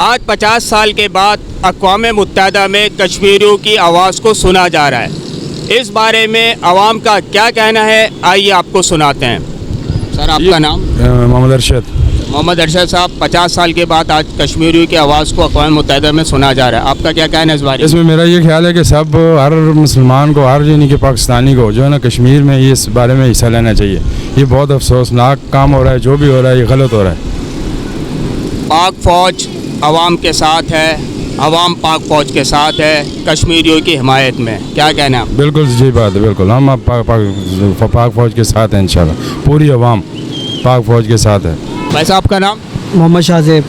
आज 50 साल के बाद अक़वाम मुत्तहिदा में कश्मीरियों की आवाज़ को सुना जा रहा है। इस बारे में अवाम का क्या कहना है, आइए आपको सुनाते हैं। सर, आपका नाम? मोहम्मद अरशद। मोहम्मद अरशद साहब, 50 साल के बाद आज कश्मीरियों की आवाज़ को अक़वाम मुत्तहिदा में सुना जा रहा है, आपका क्या कहना है इस बारे में? इसमें मेरा ये ख्याल है कि सब हर मुसलमान को, हर यानी कि पाकिस्तानी को जो है ना कश्मीर में ये इस बारे में हिस्सा लेना चाहिए। ये बहुत अफसोसनाक काम हो रहा है, जो भी हो रहा है ये गलत हो रहा है। पाक फ़ौज अवाम के साथ है, अवाम पाक फ़ौज के साथ है कश्मीरियों की हिमायत में, क्या कहना है? बिल्कुल सही बात है, बिल्कुल हम अब पाक फ़ौज के साथ हैं। इंशाल्लाह पूरी अवाम पाक फ़ौज के साथ है। वैसे आपका नाम? मोहम्मद शाहजेब।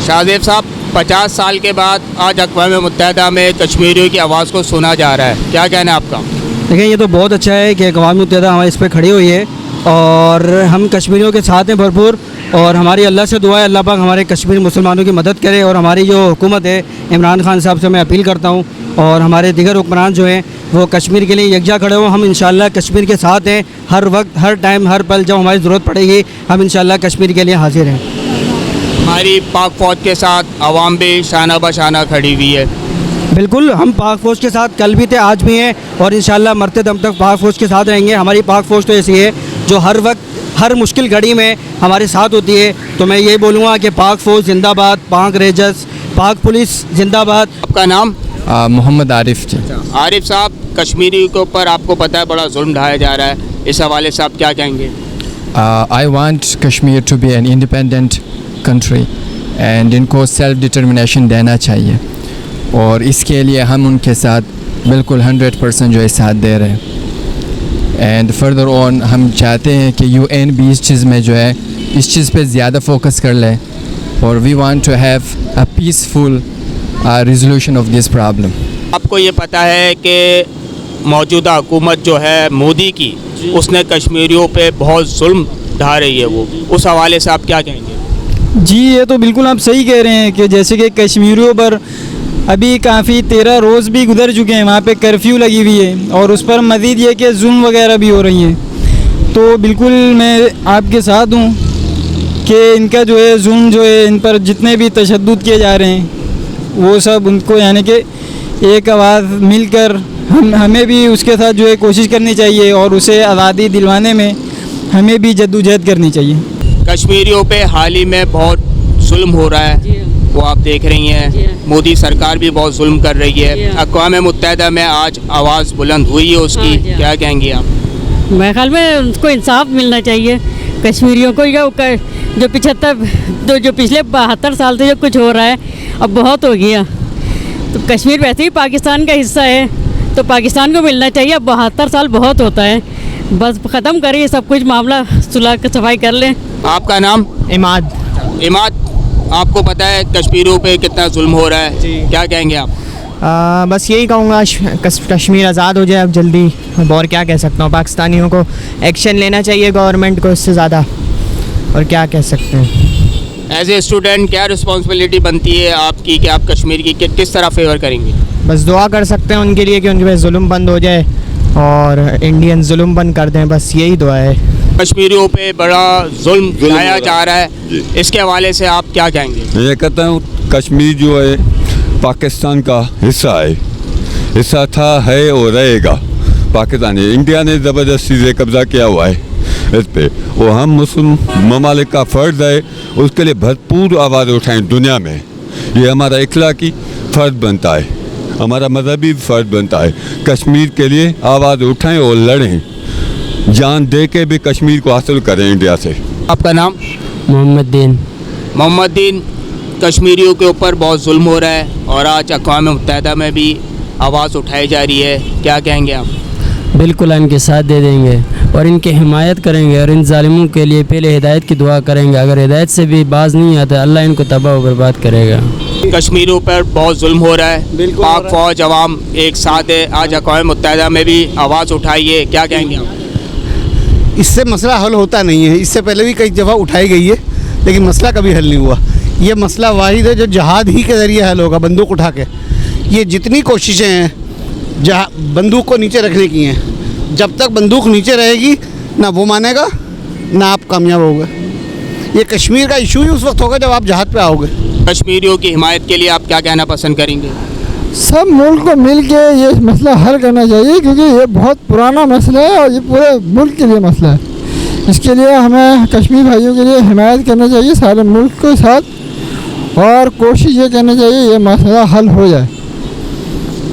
शाहजेब साहब, 50 साल के बाद आज अक़वाम मुत्तहिदा में कश्मीरियों की आवाज़ को सुना जा रहा है, क्या कहना है आपका? देखिए, ये तो बहुत अच्छा है कि अक़वाम मुत्तहिदा हमारे इस पर खड़ी हुई है और हम कश्मीरियों के साथ हैं भरपूर। और हमारी अल्लाह से दुआ है अल्लाह पाक हमारे कश्मीर मुसलमानों की मदद करे। और हमारी जो हुकूमत है, इमरान खान साहब से मैं अपील करता हूँ और हमारे दीगर हुक्मरान जो हैं वो कश्मीर के लिए यकजा खड़े हों। हम इंशाल्लाह कश्मीर के साथ हैं, हर वक्त, हर टाइम, हर पल जब हमारी ज़रूरत पड़ेगी हम इंशाल्लाह कश्मीर के लिए हाजिर हैं। हमारी पाक फ़ौज के साथ अवाम भी शाना बशाना खड़ी हुई है। बिल्कुल, हम पाक फ़ौज के साथ कल भी थे, आज भी हैं और इंशाल्लाह मरते दम तक पाक फ़ौज के साथ रहेंगे। हमारी पाक फ़ौज तो ऐसी है जो हर वक्त, हर मुश्किल घड़ी में हमारे साथ होती है। तो मैं ये बोलूँगा कि पाक फ़ौज जिंदाबाद, पाक रेंजर्स, पाक पुलिस जिंदाबाद। आपका नाम? मोहम्मद आरिफ जी। आरिफ साहब, कश्मीरी के ऊपर आपको पता है बड़ा जुल्म ढाया जा रहा है, इस हवाले से आप क्या कहेंगे? I want Kashmir to be an independent country and इनको सेल्फ डिटर्मिनेशन देना चाहिए और इसके लिए हम उनके साथ बिल्कुल 100% जो है साथ दे रहे हैं। एंड फर्दर ऑन हम चाहते हैं कि UN भी इस चीज़ में जो है इस चीज़ पे ज़्यादा फोकस कर ले और we want to have a peaceful resolution of this problem. आपको ये पता है कि मौजूदा हुकूमत जो है मोदी की, उसने कश्मीरियों पे बहुत जुल्म ढा रही है, वो उस हवाले से आप क्या कहेंगे? जी, ये तो बिल्कुल आप सही कह रहे हैं कि जैसे कि कश्मीरियों पर अभी काफ़ी 13 रोज़ भी गुजर चुके हैं, वहाँ पे कर्फ्यू लगी हुई है और उस पर मज़ीद ये कि जुल्म वगैरह भी हो रही हैं। तो बिल्कुल मैं आपके साथ हूँ कि इनका जो है जुल्म जो है, इन पर जितने भी तशद्दुद किए जा रहे हैं वो सब उनको यानी कि एक आवाज़ मिलकर हमें भी उसके साथ जो है कोशिश करनी चाहिए और उसे आज़ादी दिलवाने में हमें भी जद्दोजहद करनी चाहिए। कश्मीरियों पे हाल ही में बहुत जुल्म हो रहा है, वो आप देख रही हैं, मोदी सरकार भी बहुत जुल्म कर रही है। अक़वाम मुत्तहिदा में आज आवाज़ बुलंद हुई है उसकी, क्या कहेंगी आप? मेरे ख्याल में उनको इंसाफ मिलना चाहिए कश्मीरियों को। जो 75 तो जो पिछले 72 साल से जो कुछ हो रहा है अब बहुत हो गया। तो कश्मीर वैसे ही पाकिस्तान का हिस्सा है तो पाकिस्तान को मिलना चाहिए। अब 72 साल बहुत होता है, बस ख़त्म करिए सब कुछ, मामला सुलह सफाई कर लें। आपका नाम? इमाद। इमाद, आपको पता है कश्मीरियों पे कितना जुल्म हो रहा है, क्या कहेंगे आप? बस यही कहूँगा कश्मीर आज़ाद हो जाए अब जल्दी। अब और क्या कह सकता हूँ, पाकिस्तानियों को एक्शन लेना चाहिए गवर्नमेंट को इससे ज़्यादा, और क्या कह सकते हैं। एज ए स्टूडेंट क्या रिस्पॉन्सिबिलिटी बनती है आपकी कि आप कश्मीर की किस तरह फेवर करेंगे? बस दुआ कर सकते हैं उनके लिए कि उनके पे जुल्म बंद हो जाए और इंडियन जुल्म बंद कर दें, बस यही दुआ है। कश्मीरियों पे बड़ा जुल्म ढाया जा रहा है, इसके हवाले से आप क्या कहेंगे? मैं कहता हूँ कश्मीर जो है पाकिस्तान का हिस्सा है, हिस्सा था, है और रहेगा। पाकिस्तानी इंडिया ने ज़बरदस्ती से कब्ज़ा किया हुआ है इस पे, और हम मुस्लिम ममालिक का फ़र्ज़ है उसके लिए भरपूर आवाज़ उठाएं दुनिया में। ये हमारा इखलाकी फ़र्ज़ बनता है, हमारा मजहबी फ़र्ज़ बनता है। कश्मीर के लिए आवाज़ उठाएं और लड़ें, जान दे के भी कश्मीर को हासिल करें इंडिया से। आपका नाम? मोहम्मद दीन। मोहम्मद दीन, कश्मीरियों के ऊपर बहुत जुल्म हो रहा है और आज अक़वाम मुत्तहिदा में भी आवाज़ उठाई जा रही है, क्या कहेंगे आप? बिल्कुल इनके साथ दे देंगे और इनकी हिमायत करेंगे और इन जालिमों के लिए पहले हिदायत की दुआ करेंगे। अगर हिदायत से भी बाज नहीं आता अल्लाह इनको तबाह व बर्बाद करेगा। कश्मीरियों पर बहुत जुल्म हो रहा है, पाक फ़ौज अवाम एक साथ है, आज अक़वाम मुत्तहिदा में भी आवाज़ उठाइए, क्या कहेंगे आप? इससे मसला हल होता नहीं है, इससे पहले भी कई दफ़ा उठाई गई है लेकिन मसला कभी हल नहीं हुआ। ये मसला वाहिद है जो जहाद ही के ज़रिए हल होगा, बंदूक उठा के। ये जितनी कोशिशें हैं बंदूक को नीचे रखने की हैं, जब तक बंदूक नीचे रहेगी ना वो मानेगा ना आप कामयाब होगे। ये कश्मीर का इशू ही उस वक्त होगा जब आप जहाज़ पे आओगे। कश्मीरियों की हिमायत के लिए आप क्या कहना पसंद करेंगे? सब मुल्क को मिल के ये मसला हल करना चाहिए, क्योंकि ये बहुत पुराना मसला है और ये पूरे मुल्क के लिए मसला है। इसके लिए हमें कश्मीर भाइयों के लिए हिमायत करना चाहिए सारे मुल्क के साथ, और कोशिश ये करनी चाहिए ये मसला हल हो जाए।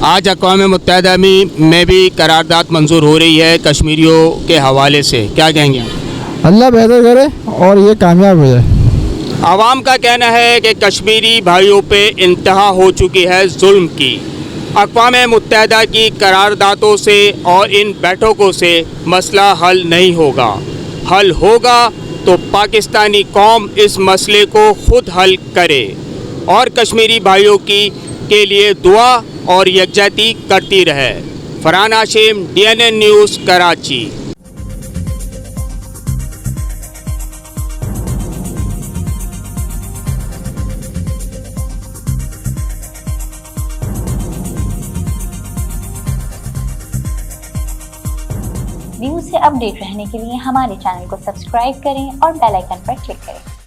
आज अक़वाम मुत्तहिदा में भी करारदाद मंजूर हो रही है कश्मीरियों के हवाले से, क्या कहेंगे? अल्लाह बेहतर करे और ये कामयाब हो जाए। आवाम का कहना है कि कश्मीरी भाइयों पे इंतहा हो चुकी है जुल्म की। अक़वाम मुत्तहिदा की करारदादों से और इन बैठकों से मसला हल नहीं होगा। हल होगा तो पाकिस्तानी कौम इस मसले को खुद हल करे और कश्मीरी भाइयों के लिए दुआ और यकजहती करती रहे। Farhan Hashim, DNN news, Karachi. News से अपडेट रहने के लिए हमारे चैनल को सब्सक्राइब करें और बेल आइकन पर क्लिक करें।